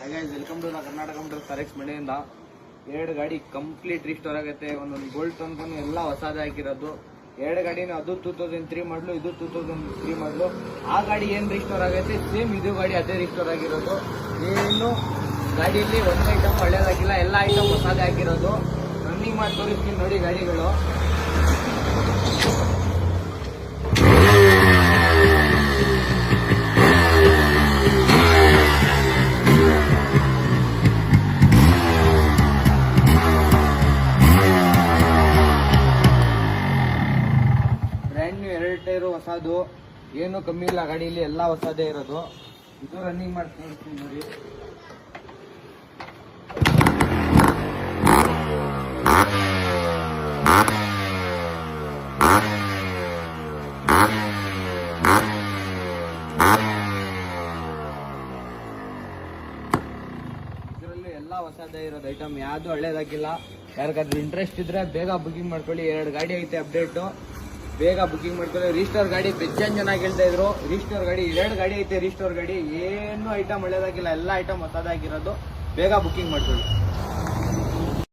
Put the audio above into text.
ಹಾಗಾಗಿ welcome to Karnataka motors RX ಮನೆಯಿಂದ 2 ಗಾಡಿ ಕಂಪ್ಲೀಟ್ ರಿಸ್ಟೋರ್ ಆಗುತ್ತೆ. ಒಂದೊಂದು ಬೋಲ್ಟ್ ಅನ್ಕೊಂಡು ಎಲ್ಲ ಹೊಸದೇ ಹಾಕಿರೋದು. 2 ಗಾಡಿನ ಅದು 2003 ಮಾಡಲು, ಇದು 2003 ಮಾಡಲು. ಆ ಗಾಡಿ ಏನು ರಿಸ್ಟೋರ್ ಆಗೈತೆ ಸೇಮ್ ಇದು ಗಾಡಿ ಅದೇ ರಿಸ್ಟೋರ್ ಆಗಿರೋದು. ಏನು ಗಾಡಿಯಲ್ಲಿ ಒಂದು ಐಟಮ್ ಒಳ್ಳೇದಾಗಿಲ್ಲ, ಎಲ್ಲ ಐಟಮ್ ಹೊಸದೇ ಹಾಕಿರೋದು. ರನ್ನಿಂಗ್ ಮಾಡಿ ತೋರಿಸ್ತೀನಿ ನೋಡಿ ಗಾಡಿಗಳು. ಬ್ರ್ಯಾಂಡ್ ನ್ಯೂ 2 ಟೈರು ಹೊಸದು, ಏನು ಕಮ್ಮಿ ಇಲ್ಲ ಗಾಡಿಯಲ್ಲಿ, ಎಲ್ಲ ಹೊಸದೇ ಇರೋದು. ಇದು ರನ್ನಿಂಗ್ ಮಾಡಿ ತೋರಿಸ್ತೀನಿ ನೋಡಿ. ಇದರಲ್ಲಿ ಎಲ್ಲ ಹೊಸದೇ ಇರೋದು ಐಟಮ್, ಯಾವುದು ಹಳೇದಾಗಿಲ್ಲ. ಯಾರಿಗಾದ್ರೂ ಇಂಟ್ರೆಸ್ಟ್ ಇದ್ರೆ ಬೇಗ ಬುಕಿಂಗ್ ಮಾಡ್ಕೊಳ್ಳಿ. 2 ಗಾಡಿ ಐತೆ ಅಪ್ಡೇಟು, ಬೇಗ ಬುಕಿಂಗ್ ಮಾಡ್ಕೊಳ್ಳಿ. ರೀಸ್ಟೋರ್ ಗಾಡಿ ಜನ ಹೇಳ್ತಾ ಇದ್ರು. ರೀಸ್ಟೋರ್ ಗಾಡಿ 2 ಗಾಡಿ ಐತೆ. ರೀಸ್ಟೋರ್ ಗಾಡಿ ಏನು ಐಟಮ್ ಒಳ್ಳೇದಾಗಿಲ್ಲ, ಎಲ್ಲ ಐಟಮ್ ಹೊಸದಾಗಿರೋದು. ಬೇಗ ಬುಕಿಂಗ್ ಮಾಡ್ಕೊಳ್ಳಿ.